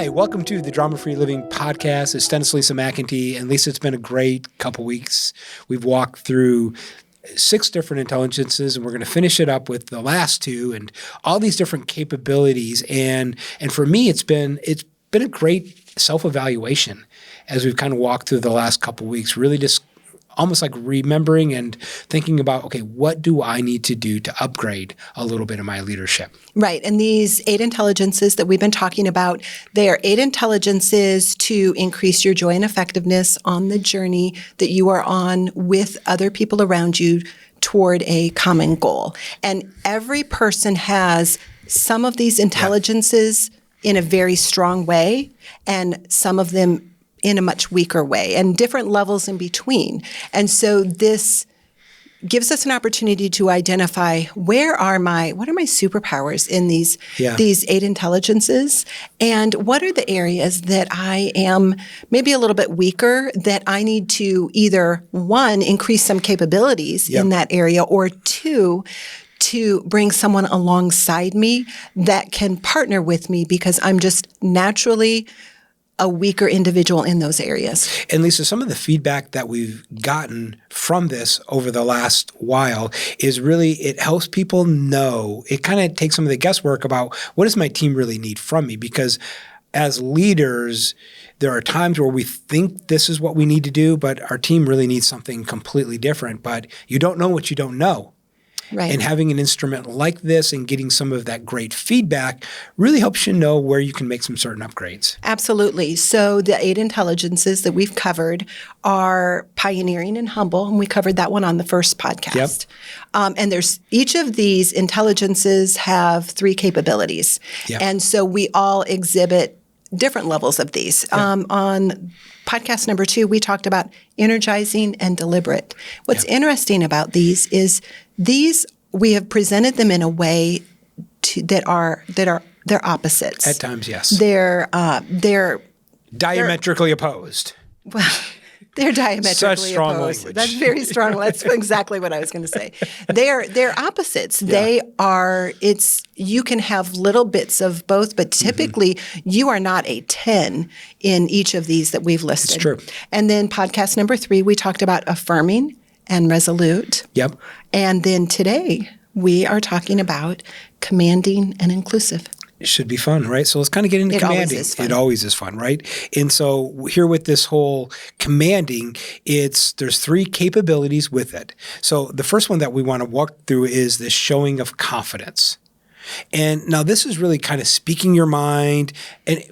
Hi, welcome to the Drama Free Living Podcast. It's Dennis and Lisa McIntee. And Lisa, it's been a great couple weeks. We've walked through 6 different intelligences, and we're going to finish it up with the last 2 and all these different capabilities. And for me, it's been a great self-evaluation as we've kind of walked through the last couple weeks, really just almost like remembering and thinking about, okay, what do I need to do to upgrade a little bit of my leadership? Right. And these 8 intelligences that we've been talking about, they are 8 intelligences to increase your joy and effectiveness on the journey that you are on with other people around you toward a common goal. And every person has some of these intelligences in a very strong way, and some of them in a much weaker way, and different levels in between. And so this gives us an opportunity to identify what are my superpowers in these 8 intelligences, and what are the areas that I am maybe a little bit weaker that I need to either, 1, increase some capabilities in that area, or 2, to bring someone alongside me that can partner with me because I'm just naturally a weaker individual in those areas. And Lisa, some of the feedback that we've gotten from this over the last while is really, it helps people know, it kind of takes some of the guesswork about what does my team really need from me? Because as leaders, there are times where we think this is what we need to do, but our team really needs something completely different. But you don't know what you don't know. Right. And having an instrument like this and getting some of that great feedback really helps you know where you can make some certain upgrades. Absolutely. So the 8 intelligences that we've covered are pioneering and humble, and we covered that one on the first podcast. Yep. And there's each of these intelligences have 3 capabilities. Yep. And so we all exhibit different levels of these. Yep. On podcast number 2, we talked about energizing and deliberate. What's interesting about these is we have presented them in a way they're opposites. At times, yes. They're diametrically opposed. Well, they're diametrically Such strong opposed. language. That's very strong. That's exactly what I was going to say. They're opposites. Yeah. They are. You can have little bits of both, but typically you are not a 10 in each of these that we've listed. It's true. And then podcast number 3, we talked about affirming and resolute. Yep. And then today we are talking about commanding and inclusive. It should be fun, right? So let's kind of get into commanding. It always is fun, right? And so here with this whole commanding, there's 3 capabilities with it. So the first one that we want to walk through is the showing of confidence. And now this is really kind of speaking your mind,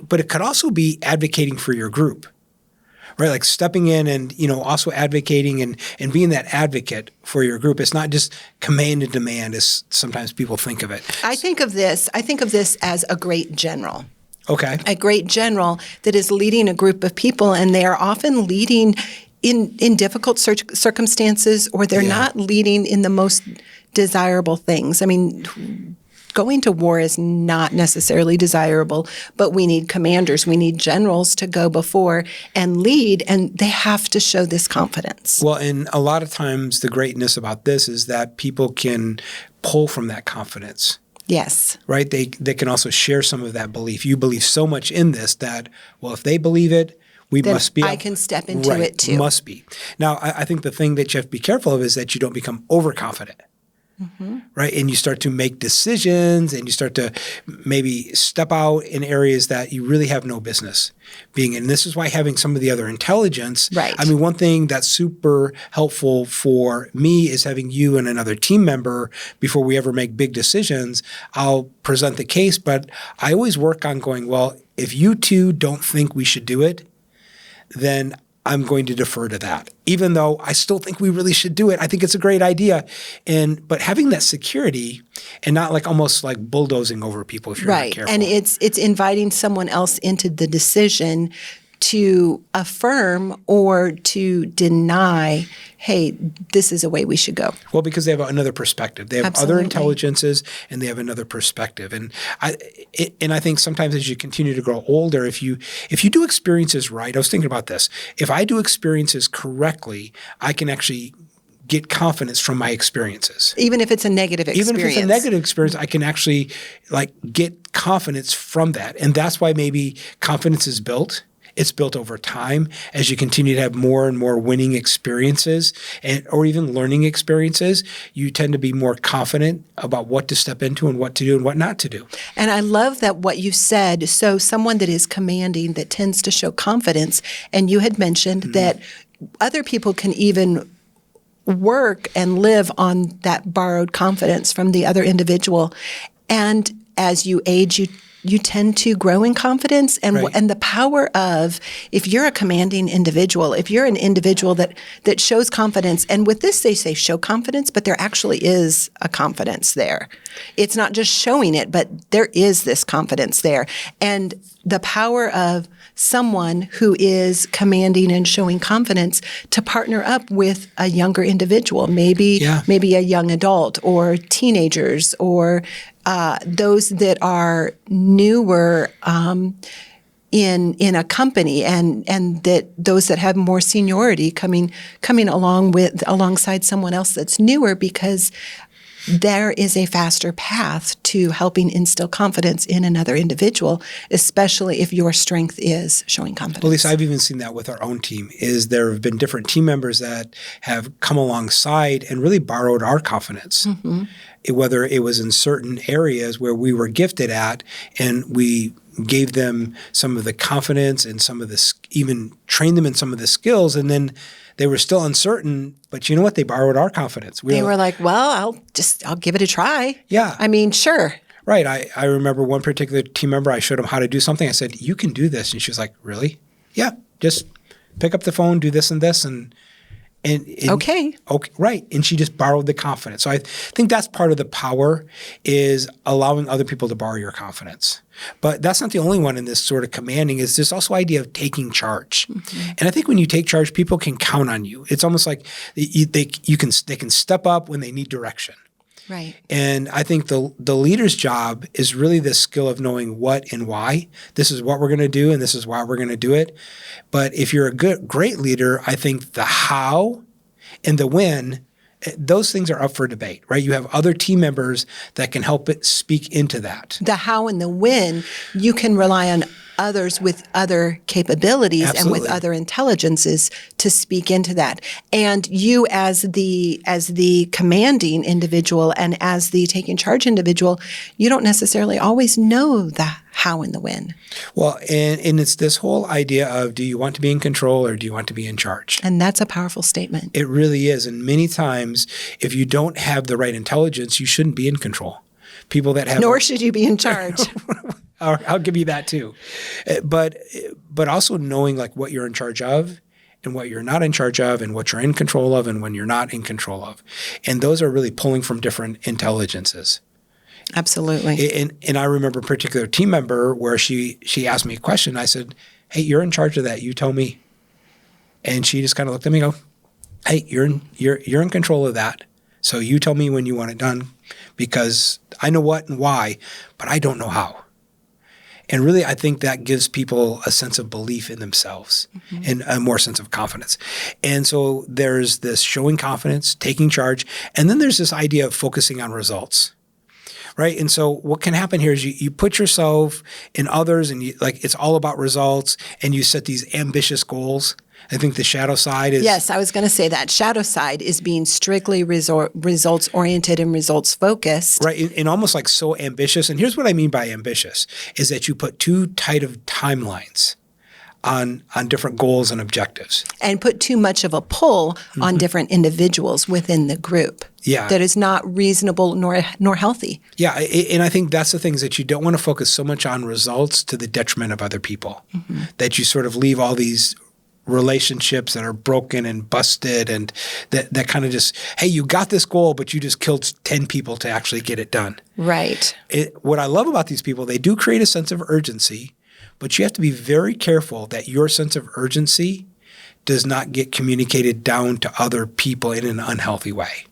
but it could also be advocating for your group. Right, like stepping in and, also advocating and being that advocate for your group. It's not just command and demand as sometimes people think of it. I think of this as a great general. Okay. A great general that is leading a group of people, and they are often leading in difficult circumstances, or they're not leading in the most desirable things. I mean, going to war is not necessarily desirable, but we need commanders, we need generals to go before and lead, and they have to show this confidence. Well, and a lot of times the greatness about this is that people can pull from that confidence. Yes. Right? They can also share some of that belief. You believe so much in this that, well, if they believe it, then must be. I can step into it too. Must be. Now, I think the thing that you have to be careful of is that you don't become overconfident. Mm-hmm. Right. And you start to make decisions and you start to maybe step out in areas that you really have no business being in. And this is why having some of the other intelligence. Right. I mean, one thing that's super helpful for me is having you and another team member before we ever make big decisions. I'll present the case, but I always work on going, well, if you two don't think we should do it, then I'm going to defer to that, even though I still think we really should do it. I think it's a great idea. But having that security and not like almost like bulldozing over people if you're not careful. And it's inviting someone else into the decision to affirm or to deny, hey, this is a way we should go. Well, because they have another perspective. They have other intelligences and they have another perspective. And I think sometimes as you continue to grow older, if you do experiences right, I was thinking about this. If I do experiences correctly, I can actually get confidence from my experiences. Even if it's a negative experience. Even if it's a negative experience, I can actually get confidence from that. And that's why maybe confidence is built. It's built over time as you continue to have more and more winning experiences or even learning experiences. You tend to be more confident about what to step into and what to do and what not to do. And I love that what you said. So someone that is commanding, that tends to show confidence, and you had mentioned that other people can even work and live on that borrowed confidence from the other individual. And as you age, you tend to grow in confidence and the power of, if you're a commanding individual, if you're an individual that shows confidence, and with this they say show confidence, but there actually is a confidence there. It's not just showing it, but there is this confidence there. And the power of someone who is commanding and showing confidence to partner up with a younger individual, maybe a young adult or teenagers or those that are newer in a company, and that those that have more seniority coming alongside someone else that's newer, because there is a faster path to helping instill confidence in another individual, especially if your strength is showing confidence. Well, Lisa, I've even seen that with our own team. Is there have been different team members that have come alongside and really borrowed our confidence, whether it was in certain areas where we were gifted at, and we gave them some of the confidence and some of the even trained them in some of the skills, and then they were still uncertain, but you know what? They borrowed our confidence. They were like, well, I'll give it a try. Yeah. I mean, sure. Right. I remember one particular team member, I showed him how to do something. I said, you can do this. And she was like, really? Yeah. Just pick up the phone, do this and this. And okay. Right. And she just borrowed the confidence. So I think that's part of the power, is allowing other people to borrow your confidence. But that's not the only one in this sort of commanding. Is this also idea of taking charge. And I think when you take charge, people can count on you. It's almost like they can step up when they need direction. Right. And I think the leader's job is really this skill of knowing what and why. This is what we're going to do, and this is why we're going to do it. But if you're a great leader, I think the how and the when, those things are up for debate, right? You have other team members that can help it speak into that. The how and the when, you can rely on others with other capabilities and with other intelligences to speak into that. And you as the commanding individual and as the taking charge individual, you don't necessarily always know the how and the when. Well, and it's this whole idea of, do you want to be in control or do you want to be in charge? And that's a powerful statement. It really is. And many times, if you don't have the right intelligence, you shouldn't be in control. People that have— Nor should you be in charge. I'll give you that too. But also knowing like what you're in charge of and what you're not in charge of and what you're in control of and when you're not in control of. And those are really pulling from different intelligences. Absolutely. And I remember a particular team member where she asked me a question. I said, hey, you're in charge of that. You tell me. And she just kind of looked at me and go, hey, you're in control of that. So you tell me when you want it done, because I know what and why, but I don't know how. And really, I think that gives people a sense of belief in themselves and a more sense of confidence. And so there's this showing confidence, taking charge, and then there's this idea of focusing on results, right? And so what can happen here is you put yourself in others, and it's all about results, and you set these ambitious goals. I think the shadow side is— Yes, I was going to say that. Shadow side is being strictly results-oriented and results-focused. Right, and almost like so ambitious. And here's what I mean by ambitious, is that you put too tight of timelines on different goals and objectives. And put too much of a pull on different individuals within the group. Yeah. That is not reasonable nor healthy. Yeah, and I think that's the thing, is that you don't want to focus so much on results to the detriment of other people, that you sort of leave all these relationships that are broken and busted, and that kind of just, hey, you got this goal, but you just killed 10 people to actually get it done. Right. What I love about these people, they do create a sense of urgency, but you have to be very careful that your sense of urgency does not get communicated down to other people in an unhealthy way.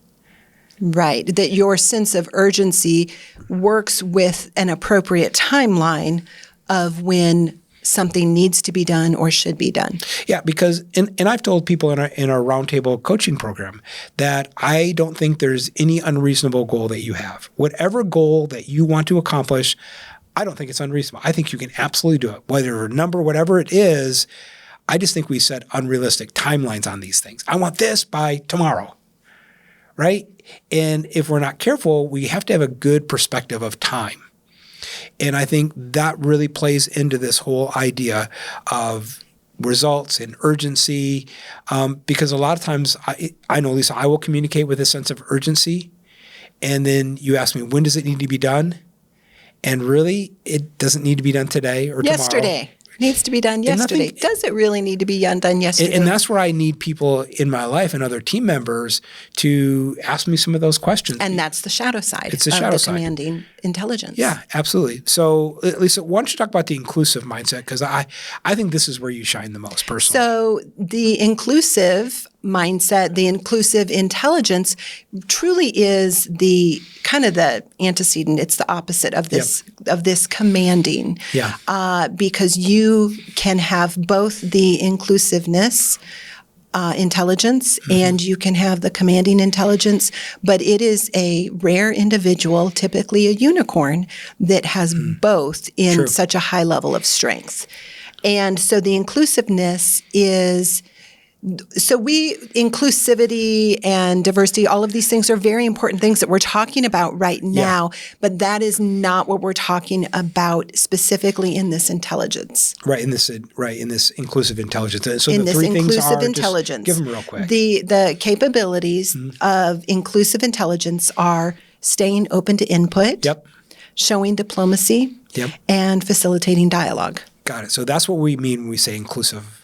Right. That your sense of urgency works with an appropriate timeline of when something needs to be done or should be done. Yeah, because and I've told people in our roundtable coaching program that I don't think there's any unreasonable goal that you have. Whatever goal that you want to accomplish, I don't think it's unreasonable. I think you can absolutely do it. Whether a number, whatever it is, I just think we set unrealistic timelines on these things. I want this by tomorrow, right? And if we're not careful, we have to have a good perspective of time. And I think that really plays into this whole idea of results and urgency, because a lot of times, I know, Lisa, I will communicate with a sense of urgency, and then you ask me, when does it need to be done? And really, it doesn't need to be done today or yesterday. Needs to be done yesterday. Does it really need to be done yesterday? And that's where I need people in my life and other team members to ask me some of those questions. And that's the shadow side of the commanding intelligence. Yeah, absolutely. So, Lisa, why don't you talk about the inclusive mindset? Because I think this is where you shine the most personally. So the inclusive mindset, the inclusive intelligence truly is the kind of the antecedent. It's the opposite of this of this commanding. Yeah. Because you can have both the inclusiveness intelligence and you can have the commanding intelligence, but it is a rare individual, typically a unicorn, that has both in such a high level of strength. And so the inclusiveness is inclusivity and diversity, all of these things are very important things that we're talking about right now, but that is not what we're talking about specifically in this intelligence. Right, in this inclusive intelligence. So in the this three things inclusive are, intelligence, just give them real quick. The capabilities of inclusive intelligence are staying open to input, showing diplomacy, and facilitating dialogue. Got it. So that's what we mean when we say inclusive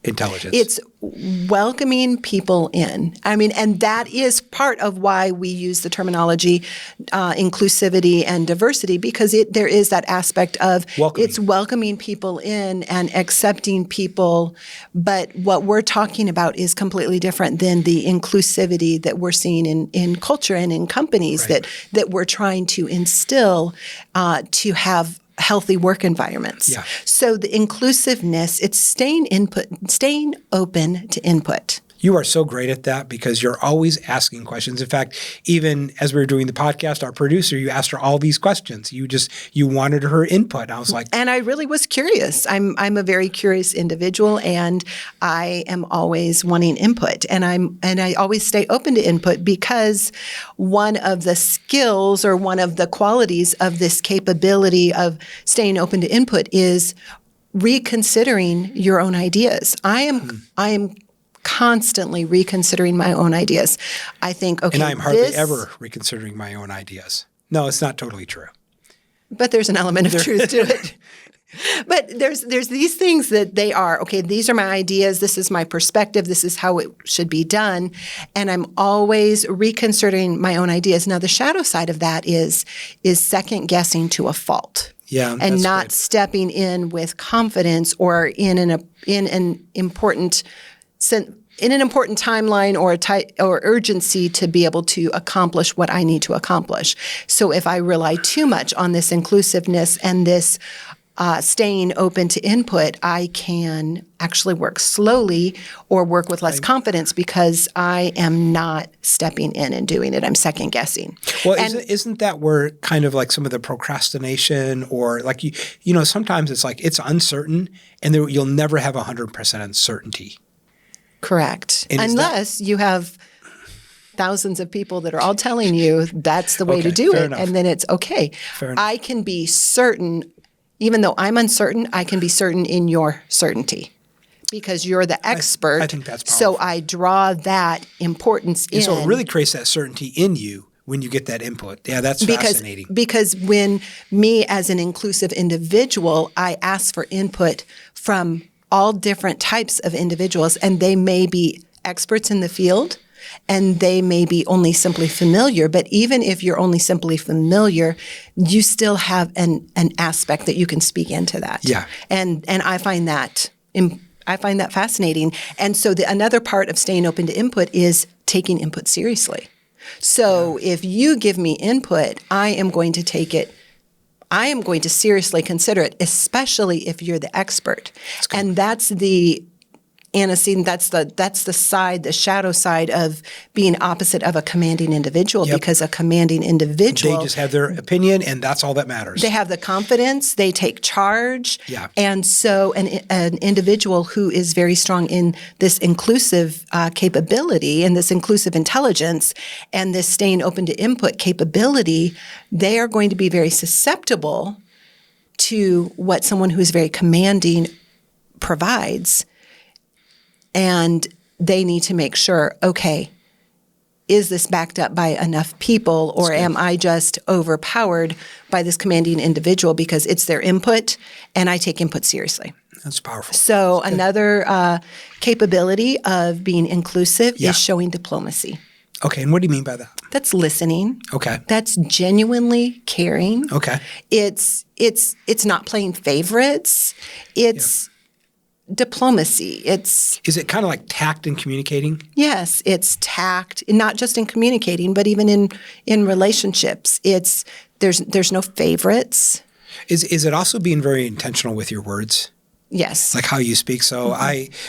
intelligence. It's welcoming people in. I mean, and that is part of why we use the terminology inclusivity and diversity, because there is that aspect of it's welcoming people in and accepting people. But what we're talking about is completely different than the inclusivity that we're seeing in culture and in companies that we're trying to instill to have healthy work environments. Yeah. So the inclusiveness, it's staying open to input. You are so great at that because you're always asking questions. In fact, even as we were doing the podcast, our producer, you asked her all these questions. You wanted her input. I was like, and I really was curious. I'm a very curious individual, and I am always wanting input, and I always stay open to input, because one of the skills or one of the qualities of this capability of staying open to input is reconsidering your own ideas. I am constantly reconsidering my own ideas. I think, okay, and I'm hardly ever reconsidering my own ideas. No, it's not totally true. But there's an element of truth to it. But there's these things that they are, okay, these are my ideas, this is my perspective, this is how it should be done, and I'm always reconsidering my own ideas. Now, the shadow side of that is second guessing to a fault. Yeah, and not stepping in with confidence or in an important timeline or urgency to be able to accomplish what I need to accomplish. So if I rely too much on this inclusiveness and this staying open to input, I can actually work slowly or work with less confidence because I am not stepping in and doing it. I'm second guessing. Well, isn't that where kind of like some of the procrastination, or like sometimes it's like it's uncertain and you'll never have 100% uncertainty. Correct. Unless you have thousands of people that are all telling you that's the way to do it. Enough. And then it's okay. Fair enough. I can be certain, even though I'm uncertain, I can be certain in your certainty because you're the expert. I think that's powerful. So I draw that importance in. So it really creates that certainty in you when you get that input. Yeah, that's fascinating. Because when me as an inclusive individual, I ask for input from all different types of individuals, and they may be experts in the field, and they may be only simply familiar. But even if you're only simply familiar, you still have an aspect that you can speak into that. Yeah. And I find that fascinating. And so another part of staying open to input is taking input seriously. So if you give me input, I am going to take it I am going to seriously consider it, especially if you're the expert. And that's the antecedent, that's the side, the shadow side of being opposite of a commanding individual, because a commanding individual, they just have their opinion and that's all that matters. They have the confidence, they take charge. Yeah. And so an individual who is very strong in this inclusive capability and this inclusive intelligence and this staying open to input capability, they are going to be very susceptible to what someone who is very commanding provides. And they need to make sure, okay, is this backed up by enough people, or am I just overpowered by this commanding individual because it's their input and I take input seriously? That's powerful. So another capability of being inclusive is showing diplomacy. Okay, and what do you mean by that? That's listening. Okay. That's genuinely caring. Okay. It's not playing favorites. It's diplomacy. Is it kind of like tact in communicating? Yes, it's tact, not just in communicating, but even in relationships. There's no favorites. Is it also being very intentional with your words? Yes. Like how you speak. So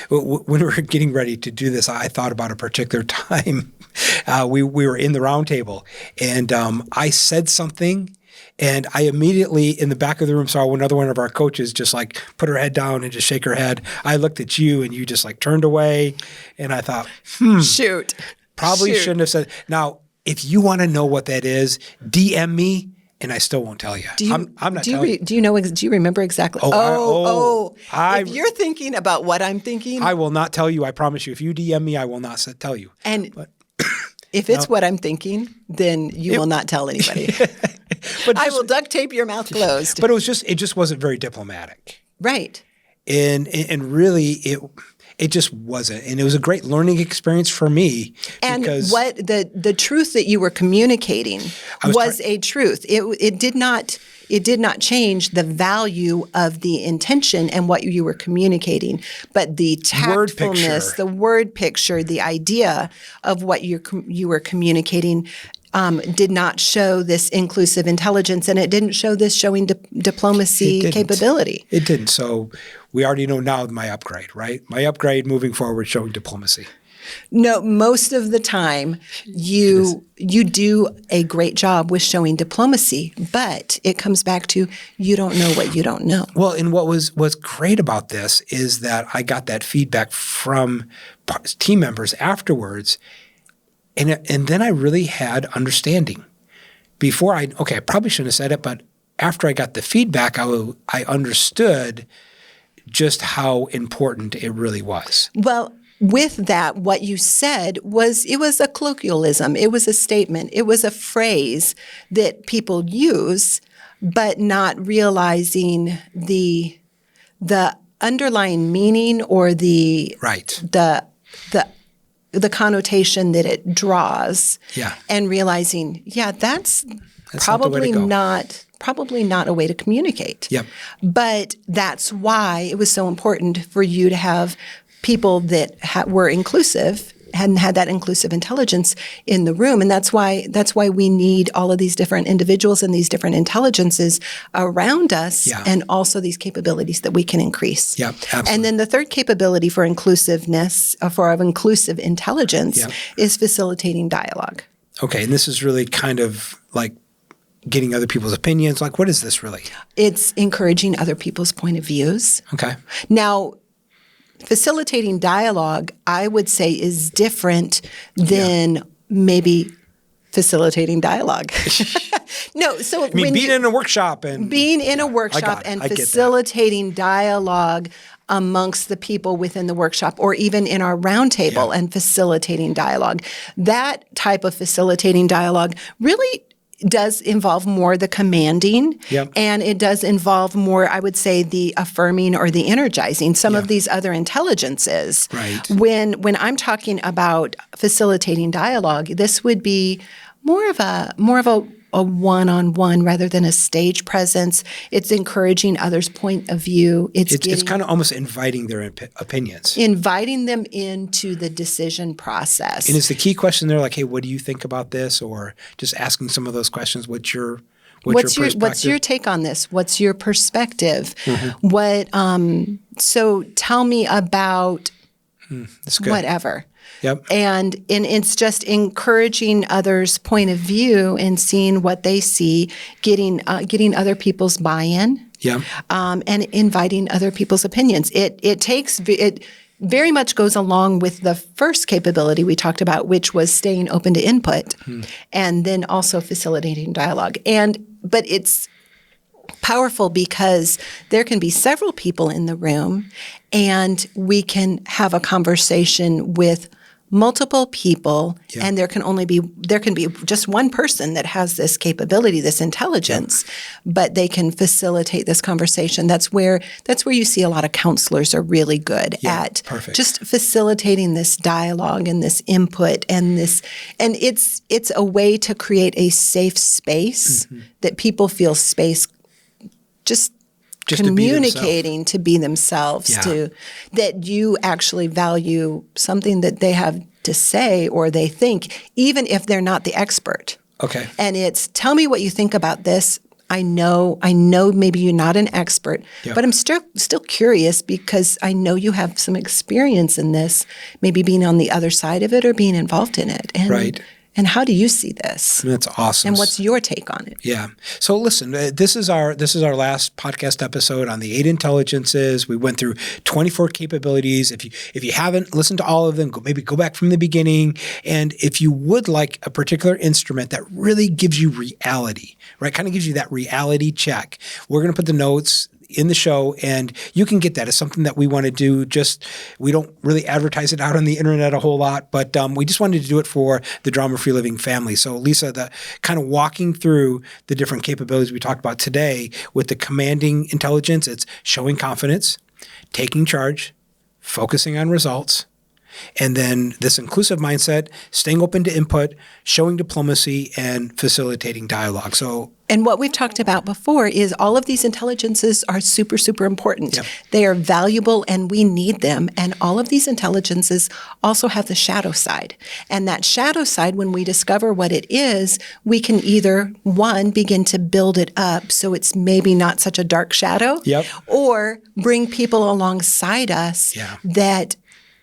when we were getting ready to do this, I thought about a particular time. We were in the round table and I said something. And I immediately, in the back of the room, saw another one of our coaches just like put her head down and just shake her head. I looked at you and you just like turned away. And I thought, Shoot. Probably shouldn't have said. Now, if you want to know what that is, DM me and I still won't tell you. I'm not telling you. Do you remember exactly? If you're thinking about what I'm thinking. I will not tell you. I promise you. If you DM me, I will not tell you. And if it's what I'm thinking, then you will not tell anybody. But I will duct tape your mouth closed. But it just wasn't very diplomatic. Right. And really it just wasn't. And it was a great learning experience for me. And what the truth that you were communicating was a truth. It did not change the value of the intention and what you were communicating, but the tactfulness, the word picture, the idea of what you were communicating did not show this inclusive intelligence, and it didn't show this showing diplomacy capability. It didn't. So we already know now my upgrade, right? My upgrade moving forward showing diplomacy. No, most of the time you do a great job with showing diplomacy, but it comes back to you don't know what you don't know. Well, and what's great about this is that I got that feedback from team members afterwards. And then I really had understanding. Before I probably shouldn't have said it, but after I got the feedback, I understood just how important it really was. Well, with that, what you said was a colloquialism. It was a statement. It was a phrase that people use, but not realizing the underlying meaning or the connotation that it draws, and realizing, that's probably not a way to communicate. Yep. But that's why it was so important for you to have people that were inclusive and had that inclusive intelligence in the room. And that's why we need all of these different individuals and these different intelligences around us, and also these capabilities that we can increase. Yeah, absolutely. And then the third capability for inclusiveness, for inclusive intelligence, is facilitating dialogue. Okay, and this is really kind of like getting other people's opinions. Like, what is this really? It's encouraging other people's point of views. Okay. Now, facilitating dialogue, I would say, is different than maybe facilitating dialogue. No, so being in a workshop and facilitating dialogue amongst the people within the workshop, or even in our roundtable and facilitating dialogue. That type of facilitating dialogue really does involve more the commanding, and it does involve more, I would say, the affirming or the energizing. Some of these other intelligences. Right. When I'm talking about facilitating dialogue, this would be more of a one-on-one rather than a stage presence. It's encouraging others' point of view. It's kind of almost inviting their opinions. Inviting them into the decision process. And is the key question there like, hey, what do you think about this? Or just asking some of those questions, what's your What's your take on this? What's your perspective? So tell me about whatever. Yep. And it's just encouraging others' point of view and seeing what they see, getting other people's buy-in. Yeah. And inviting other people's opinions. It very much goes along with the first capability we talked about, which was staying open to input, and then also facilitating dialogue. But it's powerful because there can be several people in the room, and we can have a conversation with multiple people, and there can be just one person that has this capability, this intelligence, but they can facilitate this conversation. That's where you see a lot of counselors are really good at just facilitating this dialogue and this input and it's a way to create a safe space that people feel space just communicating to be themselves, that you actually value something that they have to say or they think, even if they're not the expert. Okay. And it's, tell me what you think about this. I know maybe you're not an expert, but I'm still curious because I know you have some experience in this, maybe being on the other side of it or being involved in it. And how do you see this? That's awesome. And what's your take on it? Yeah. So listen, this is our last podcast episode on the 8 intelligences. We went through 24 capabilities. If you haven't listened to all of them, go back from the beginning. And if you would like a particular instrument that really gives you reality, right? Kind of gives you that reality check. We're going to put the notes in the show, and you can get that. It's something that we want to do. We don't really advertise it out on the internet a whole lot, but we just wanted to do it for the Drama-Free Living family. So Lisa, the kind of walking through the different capabilities we talked about today with the commanding intelligence, it's showing confidence, taking charge, focusing on results, and then this inclusive mindset, staying open to input, showing diplomacy, and facilitating dialogue. And what we've talked about before is all of these intelligences are super, super important. Yep. They are valuable and we need them. And all of these intelligences also have the shadow side. And that shadow side, when we discover what it is, we can either, one, begin to build it up so it's maybe not such a dark shadow, or bring people alongside us that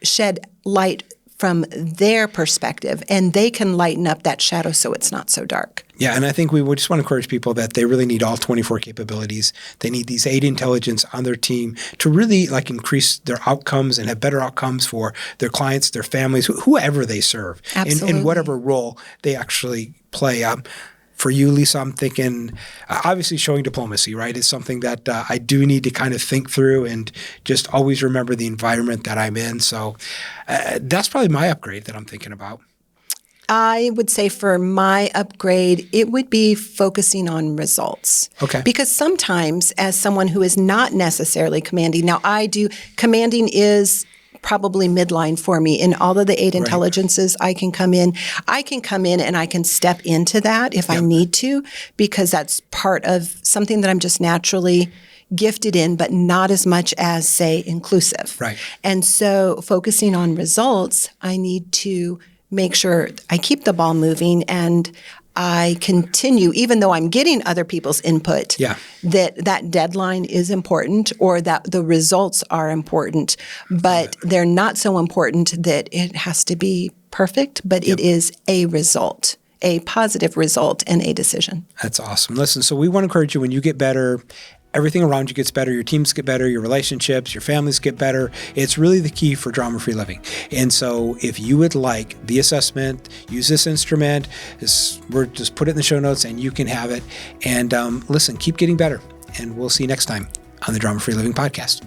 shed light from their perspective, and they can lighten up that shadow so it's not so dark. Yeah, and I think we would just want to encourage people that they really need all 24 capabilities. They need these 8 intelligence on their team to really increase their outcomes and have better outcomes for their clients, their families, whoever they serve, in whatever role they actually play. For you, Lisa, I'm thinking obviously showing diplomacy, right? It's something that I do need to kind of think through and just always remember the environment that I'm in. So that's probably my upgrade that I'm thinking about. I would say for my upgrade, it would be focusing on results. Okay. Because sometimes as someone who is not necessarily commanding, now commanding is probably midline for me. In all of the 8 intelligences, I can come in and I can step into that if I need to, because that's part of something that I'm just naturally gifted in, but not as much as, say, inclusive. Right. And so focusing on results, I need to make sure I keep the ball moving and I continue, even though I'm getting other people's input, that deadline is important or that the results are important, but they're not so important that it has to be perfect, but it is a result, a positive result and a decision. That's awesome. Listen, so we want to encourage you when you get better, everything around you gets better, your teams get better, your relationships, your families get better. It's really the key for drama-free living. And so if you would like the assessment, use this instrument, we're just put it in the show notes and you can have it. And listen, keep getting better. And we'll see you next time on the Drama-Free Living Podcast.